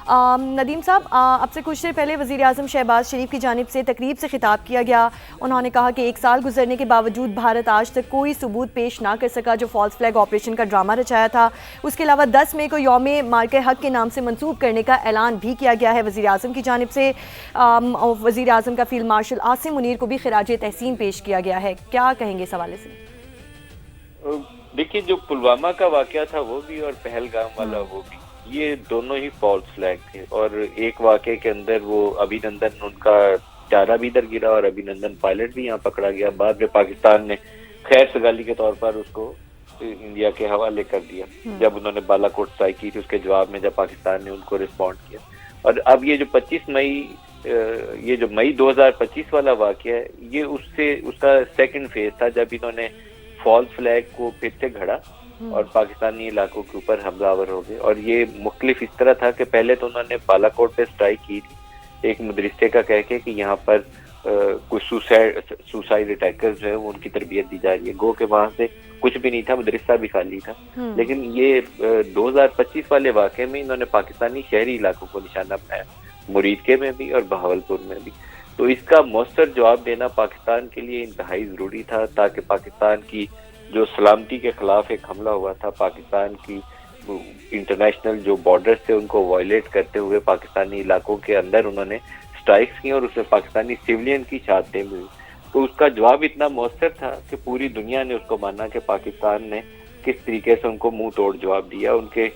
ندیم صاحب، اب سے کچھ دیر پہلے وزیر اعظم شہباز شریف کی جانب سے تقریب سے خطاب کیا گیا. انہوں نے کہا کہ 1 سال گزرنے کے باوجود بھارت آج تک کوئی ثبوت پیش نہ کر سکا جو فالس فلیگ آپریشن کا ڈرامہ رچایا تھا. اس کے علاوہ 10 مئی کو یوم مارکہ حق کے نام سے منسوخ کرنے کا اعلان بھی کیا گیا ہے وزیر اعظم کی جانب سے. وزیر اعظم کا فیلڈ مارشل عاصم منیر کو بھی خراج تحسین پیش کیا گیا ہے. کیا کہیں گے اس حوالے سے؟ دیکھیے، جو پلوامہ کا واقعہ تھا وہ بھی اور پہلگام والا وہ بھی، یہ دونوں ہی فالس فلیگ تھے. اور ایک واقعے کے اندر وہ ابھی نندن، ان کا چارہ بھی ادھر گرا اور ابھی نندن پائلٹ بھی یہاں پکڑا گیا. بعد میں پاکستان نے خیر سگالی کے طور پر اس کو انڈیا کے حوالے کر دیا جب انہوں نے بالا کوٹ اسٹرائک کی تھی. اس کے جواب میں جب پاکستان نے ان کو رسپونڈ کیا. اور اب یہ جو 25 مئی، یہ جو مئی 2025 والا واقعہ ہے، یہ اس کا سیکنڈ فیز تھا جب انہوں نے فالس فلیگ کو پھر سے گھڑا اور پاکستانی علاقوں کے اوپر حملہ آور ہو گئے. اور یہ مختلف اس طرح تھا کہ پہلے تو انہوں نے بالا کوٹ پہ اسٹرائک کی تھی ایک مدرسے کا کہہ کے کہ یہاں پر کچھ سوسائڈ اٹیکرز جو ہیں وہ ان کی تربیت دی جا رہی ہے. گو کہ وہاں سے کچھ بھی نہیں تھا، مدرسہ بھی خالی تھا. لیکن یہ 2025 والے واقعے میں انہوں نے پاکستانی شہری علاقوں کو نشانہ بنایا، مریدکے میں بھی اور بہاولپور میں بھی. تو اس کا مؤثر جواب دینا پاکستان کے لیے انتہائی ضروری تھا تاکہ پاکستان کی جو سلامتی کے خلاف ایک حملہ ہوا تھا، پاکستان کی انٹرنیشنل جو بارڈرز تھے ان کو وائلیٹ کرتے ہوئے پاکستانی علاقوں کے اندر انہوں نے سٹرائکس کی اور اس میں پاکستانی سیولین کی شہادتیں بھی ہوئی. تو اس کا جواب اتنا مؤثر تھا کہ پوری دنیا نے اس کو مانا کہ پاکستان نے کس طریقے سے ان کو منہ توڑ جواب دیا. ان کے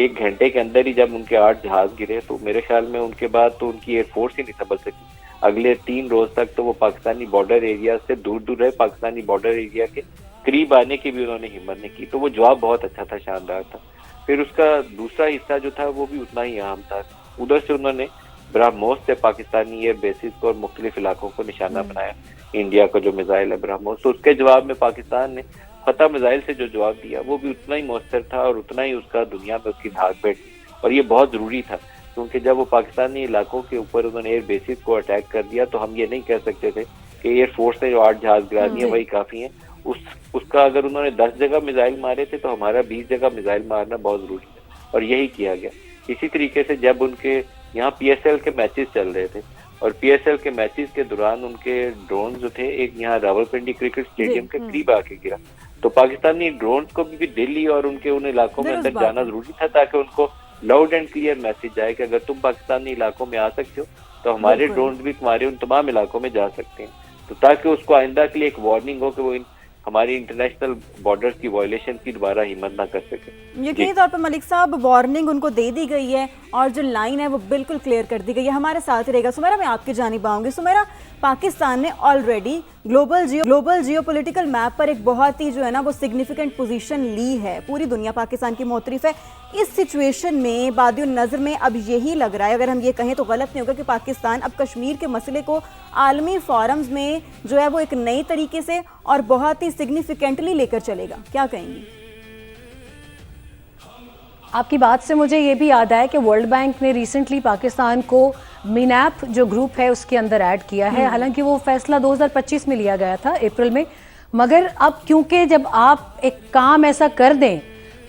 1 گھنٹے کے اندر ہی جب ان کے 8 جہاز گرے تو میرے خیال میں ان کے بعد تو ان کی ایئر فورس ہی نہیں سنبھل سکی. اگلے 3 روز تک تو وہ پاکستانی بارڈر ایریا سے دور دور رہے، پاکستانی بارڈر ایریا کے قریب آنے کی بھی انہوں نے ہمت نہیں کی. تو وہ جواب بہت اچھا تھا، شاندار تھا. پھر اس کا دوسرا حصہ جو تھا وہ بھی اتنا ہی اہم تھا. ادھر سے انہوں نے برہموس سے پاکستانی ایئر بیسز کو اور مختلف علاقوں کو نشانہ بنایا. انڈیا کا جو میزائل ہے برہموس، تو اس کے جواب میں پاکستان نے فتح میزائل سے جو جواب دیا وہ بھی اتنا ہی مؤثر تھا اور اتنا ہی اس کا دنیا میں اس کی دھاک بیٹھی. اور یہ بہت ضروری تھا کیونکہ جب وہ پاکستانی علاقوں کے اوپر انہوں نے ایئر بیسز کو اٹیک کر دیا تو ہم یہ نہیں کہہ سکتے تھے کہ ایئر فورس نے جو 8 جہاز گرا دیے وہی کافی ہیں. اس کا اگر انہوں نے 10 جگہ میزائل مارے تھے تو ہمارا 20 جگہ میزائل مارنا بہت ضروری ہے اور یہی کیا گیا. اسی طریقے سے جب ان کے یہاں پی ایس ایل کے میچز چل رہے تھے اور پی ایس ایل کے میچز کے دوران ان کے ڈرون جو تھے ایک یہاں راولپنڈی کرکٹ اسٹیڈیم کے قریب آ کے گرا. تو پاکستانی ڈرونز کو بھی دلی اور ان کے ان علاقوں میں اندر جانا ضروری تھا تاکہ ان کو لاؤڈ اینڈ کلیئر میسج جائے کہ اگر تم پاکستانی علاقوں میں آ سکتے ہو تو ہمارے ڈرونز بھی تمہارے ان تمام علاقوں میں جا سکتے ہیں. تو تاکہ اس کو آئندہ کے لیے ایک وارننگ ہو کہ وہ ہماری انٹرنیشنل بارڈرز کی وائلیشن کی دوبارہ ہمت نہ کر سکے. یقینی طور پر ملک صاحب وارننگ ان کو دے دی گئی ہے اور جو لائن ہے وہ بالکل کلیئر کر دی گئی ہے. ہمارے ساتھ رہے گا سمیرا، میں آپ کی جانب آؤں گی. سمیرا، پاکستان نے already global geo political map پر ایک بہت ہی جو ہے نا وہ سگنیفیکنٹ پوزیشن لی ہے. پوری دنیا پاکستان کی معترف ہے. اس سچویشن میں بادی النظر میں اب یہی لگ رہا ہے، اگر ہم یہ کہیں تو غلط نہیں ہوگا، کہ پاکستان اب کشمیر کے مسئلے کو عالمی فورمز میں جو ہے وہ ایک نئی طریقے سے اور بہت ہی سگنیفیکنٹلی لے کر چلے گا. کیا کہیں گی؟ آپ کی بات سے مجھے یہ بھی یاد آیا کہ ورلڈ بینک نے ریسنٹلی پاکستان کو مینیپ جو گروپ ہے اس کے اندر ایڈ کیا ہے. حالانکہ وہ فیصلہ 2025 میں لیا گیا تھا اپریل میں، مگر اب کیونکہ جب آپ ایک کام ایسا کر دیں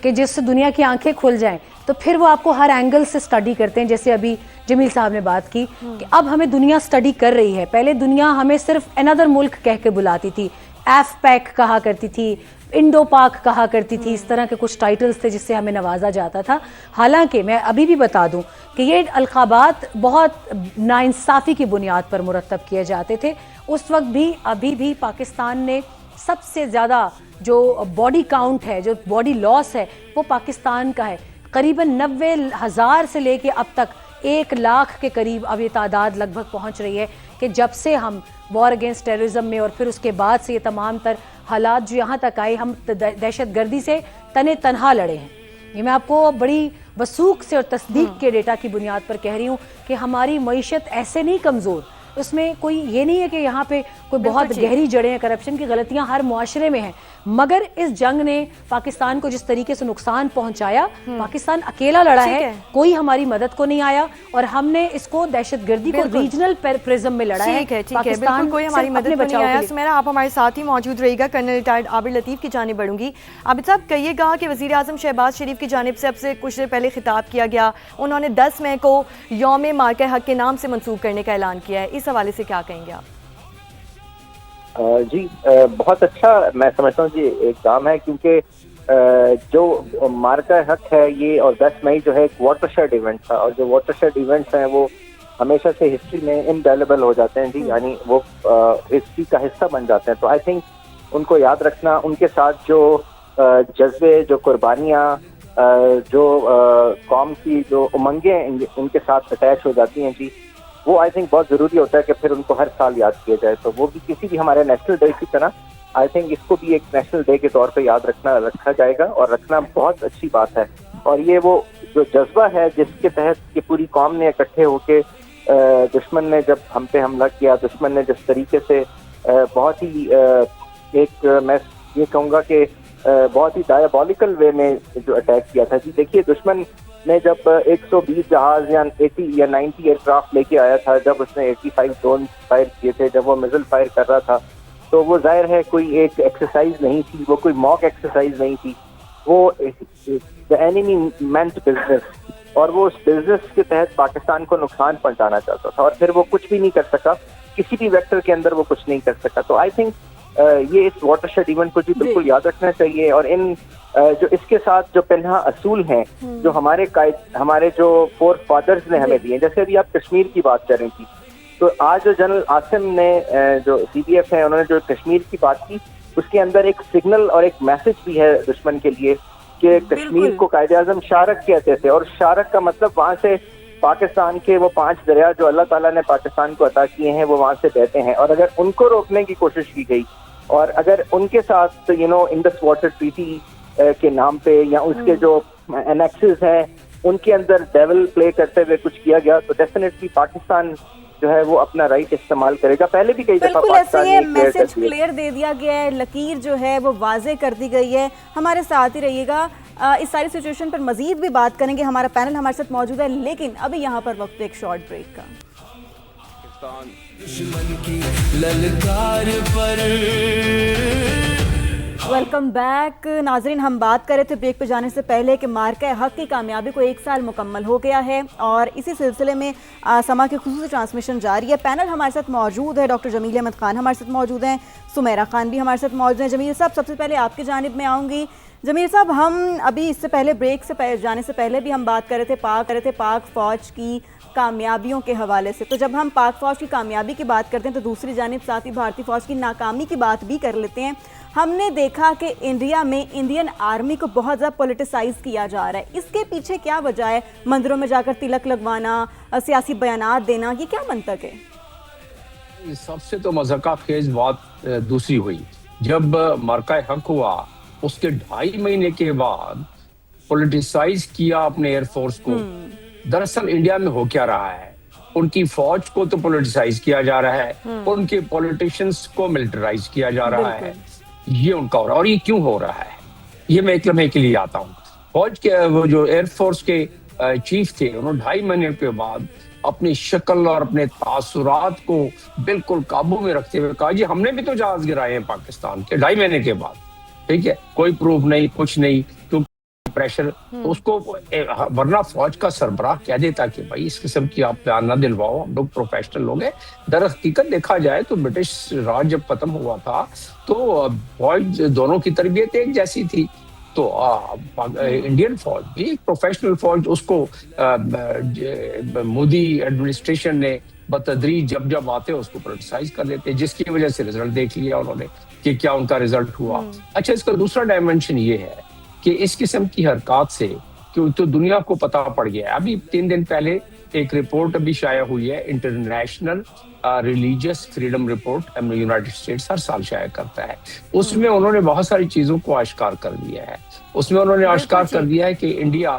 کہ جس سے دنیا کی آنکھیں کھل جائیں تو پھر وہ آپ کو ہر اینگل سے سٹڈی کرتے ہیں. جیسے ابھی جمیل صاحب نے بات کی کہ اب ہمیں دنیا سٹڈی کر رہی ہے. پہلے دنیا ہمیں صرف اندر ملک کہہ کے بلاتی تھی، ایف پیک کہا کرتی تھی، انڈو پاک کہا کرتی تھی، اس طرح کے کچھ ٹائٹلز تھے جس سے ہمیں نوازا جاتا تھا. حالانکہ میں ابھی بھی بتا دوں کہ یہ القابات بہت ناانصافی کی بنیاد پر مرتب کیے جاتے تھے. اس وقت بھی ابھی بھی پاکستان نے سب سے زیادہ جو باڈی کاؤنٹ ہے، جو باڈی لاس ہے، وہ پاکستان کا ہے. قریباً 90,000 سے لے کے اب تک 1 لاکھ کے قریب اب یہ تعداد لگ بھگ پہنچ رہی ہے کہ جب سے ہم وار اگینسٹ ٹیررزم میں اور پھر اس کے بعد سے یہ تمام تر حالات جو یہاں تک آئے، ہم دہشت گردی سے تنہا لڑے ہیں. یہ میں آپ کو بڑی وثوق سے اور تصدیق کے ڈیٹا کی بنیاد پر کہہ رہی ہوں کہ ہماری معیشت ایسے نہیں کمزور اس میں کوئی یہ نہیں ہے کہ یہاں پہ کوئی بہت گہری جڑیں ہیں، کرپشن کی غلطیاں ہر معاشرے میں ہیں، مگر اس جنگ نے پاکستان کو جس طریقے سے نقصان پہنچایا، پاکستان اکیلا لڑا ہے، کوئی ہماری مدد کو نہیں آیا، اور ہم نے اس کو دہشت گردی کو ریجنل پرزم میں لڑا ہے۔ بالکل کوئی ہماری مدد کو نہیں آیا۔ سمیرا آپ ہمارے ساتھ ہی موجود رہے گا۔ کرنل ریٹائرڈ عابد لطیف کی جانب بڑھوں گی۔ عابد صاحب کہیے گا کہ وزیر اعظم شہباز شریف کی جانب سے اب سے کچھ دیر پہلے خطاب کیا گیا، انہوں نے 10 مئی کو یوم مارکہ حق کے نام سے منسوخ کرنے کا اعلان کیا ہے، اس حوالے سے کیا کہیں گے آپ؟ جی بہت اچھا میں سمجھتا ہوں جی ایک کام ہے، کیونکہ جو مارکہ حق ہے یہ اور 10 مئی جو ہے ایک واٹر شیڈ ایونٹ تھا، اور جو واٹر شیڈ ایونٹس ہیں وہ ہمیشہ سے ہسٹری میں انڈیلیبل ہو جاتے ہیں جی، یعنی وہ ہسٹری کا حصہ بن جاتے ہیں۔ تو آئی تھنک ان کو یاد رکھنا، ان کے ساتھ جو جذبے، جو قربانیاں، جو قوم کی جو امنگیں ان کے ساتھ اٹیچ ہو جاتی ہیں جی، وہ آئی تھنک بہت ضروری ہوتا ہے کہ پھر ان کو ہر سال یاد کیا جائے۔ تو وہ بھی کسی بھی ہمارے نیشنل ڈے کی طرح آئی تھنک اس کو بھی ایک نیشنل ڈے کے طور پہ یاد رکھا جائے گا، اور رکھنا بہت اچھی بات ہے۔ اور یہ وہ جو جذبہ ہے جس کے تحت یہ پوری قوم نے اکٹھے ہو کے دشمن نے جب ہم پہ حملہ کیا، دشمن نے جس طریقے سے بہت ہی ایک میں یہ کہوں گا کہ بہت ہی ڈائبولیکل وے میں جو اٹیک کیا تھا جی، دیکھیے دشمن نے جب 120 جہاز یا 80 یا 90 ایئر کرافٹ لے کے آیا تھا، جب اس نے 85 ڈرون فائر کیے تھے، جب وہ میزل فائر کر رہا تھا، تو وہ ظاہر ہے کوئی ایک ایکسرسائز نہیں تھی، وہ کوئی موک ایکسرسائز نہیں تھی، وہ the enemy meant business، اور وہ اس بزنس کے تحت پاکستان کو نقصان پہنچانا چاہتا تھا، اور پھر وہ کچھ بھی نہیں کر سکا، کسی بھی ویکٹر کے اندر وہ کچھ نہیں کر سکا۔ تو آئی تھنک یہ اس واٹر شیڈ ایونٹ کو جی بالکل یاد رکھنا چاہیے، اور ان جو اس کے ساتھ جو پنہا اصول ہیں جو ہمارے جو فور فادرز نے ہمیں دیے، جیسے ابھی آپ کشمیر کی بات کر رہی تھی، تو آج جو جنرل عاصم نے جو CDF ہے انہوں نے جو کشمیر کی بات کی، اس کے اندر ایک سگنل اور ایک میسج بھی ہے دشمن کے لیے کہ کشمیر کو قائد اعظم شارک کہتے تھے، اور شارک کا مطلب وہاں سے پاکستان کے وہ 5 دریا جو اللہ تعالیٰ نے پاکستان کو عطا کیے ہیں وہ وہاں سے بہتے ہیں، اور اگر ان کو روکنے کی کوشش کی گئی، اور اگر ان کے ساتھ انڈس واٹر ٹریٹی کے نام پہ یا اس کے جو انیکسز ہیں ان کے اندر ڈیول پلے کرتے ہوئے کچھ کیا گیا، تو ڈیفینیٹلی پاکستان جو ہے وہ اپنا رائٹ استعمال کرے گا۔ پہلے بھی کئی دفعہ بالکل ایسے میسج کلیئر دے دیا گیا ہے، لکیر جو ہے وہ واضح کر دی گئی ہے۔ ہمارے ساتھ ہی رہیے گا، اس ساری سچویشن پر مزید بھی بات کریں گے، ہمارا پینل ہمارے ساتھ موجود ہے، لیکن ابھی یہاں پر وقت ایک شارٹ بریک کا۔ دشمن کی للکار پر ویلکم بیک ناظرین، ہم بات کر رہے تھے بریک پہ جانے سے پہلے کہ مارکہ حق کی کامیابی کو 1 سال مکمل ہو گیا ہے، اور اسی سلسلے میں سما کی خصوصی ٹرانسمیشن جاری ہے۔ پینل ہمارے ساتھ موجود ہے، ڈاکٹر جمیل احمد خان ہمارے ساتھ موجود ہیں، سمیرا خان بھی ہمارے ساتھ موجود ہیں۔ جمیل صاحب سب سے پہلے آپ کی جانب میں آؤں گی۔ جمیل صاحب، ہم ابھی اس سے پہلے بریک سے جانے سے پہلے بھی ہم بات کر رہے تھے پاک فوج کی کامیابیوں کے حوالے سے، تو جب ہم پاک فوج کی کامیابی کی بات کرتے ہیں تو دوسری جانب ساتھ ہی بھارتی فوج کی ناکامی کی بات بھی کر لیتے ہیں۔ ہم نے دیکھا کہ انڈیا میں انڈین آرمی کو بہت زیادہ پولیٹیسائز کیا جا رہا ہے، اس کے پیچھے کیا وجہ ہے؟ مندروں میں جا کر تلک لگوانا، سیاسی بیانات دینا، یہ کیا منطق ہے؟ سب سے تو مذہقہ خیز بات دوسری ہوئی، جب مارکہ حق ہوا اس کے 2.5 مہینے کے بعد پولیٹیسائز کیا اپنے ایئر فورس کو۔ دراصل انڈیا میں ہو کیا رہا ہے، ان کی فوج کو تو پولیٹیسائز کیا جا رہا ہے، ان کے پولیٹیشنز کو ملٹرائز کیا جا رہا ہے، یہ ان کا ہو رہا ہے۔ اور یہ کیوں ہو رہا ہے، یہ میں ایک لمحے کے لیے آتا ہوں۔ فوج کے وہ جو ایئر فورس کے چیف تھے، انہوں نے 2.5 مہینے کے بعد اپنی شکل اور اپنے تاثرات کو بالکل قابو میں رکھتے ہوئے کہا جی ہم نے بھی تو جہاز گرائے ہیں پاکستان کے 2.5 مہینے کے بعد، ٹھیک ہے، کوئی پروف نہیں، کچھ نہیں، کیونکہ پریشر تو اس کو، ورنہ فوج کا سربراہ کہہ دیتا کہ بھائی اس قسم کی آپ بیان نہ دلواؤ، ہم لوگ پروفیشنل لوگ ہیں۔ در حقیقت دیکھا جائے تو برٹش راج جب ختم ہوا تھا تو فوج دونوں کی تربیت ایک جیسی تھی، تو انڈین فوج بھی ایک پروفیشنل فوج، اس کو مودی ایڈمنسٹریشن نے بتدریج جب آتے اس کو پولیٹیسائز کر دیتے، جس کی وجہ سے رزلٹ دیکھ لیا انہوں نے کہ کیا ان کا رزلٹ ہوا۔ اچھا، اس کا دوسرا ڈائمنشن یہ ہے کہ اس قسم کی حرکات سے تو دنیا کو پتہ پڑ گیا ہے۔ ابھی 3 دن پہلے ایک رپورٹ ابھی شائع ہوئی ہے، international religious freedom report United States ہر سال شائع کرتا ہے، اس میں انہوں نے بہت ساری چیزوں کو آشکار کر دیا ہے۔ اس میں انہوں نے آشکار کر دیا ہے کہ انڈیا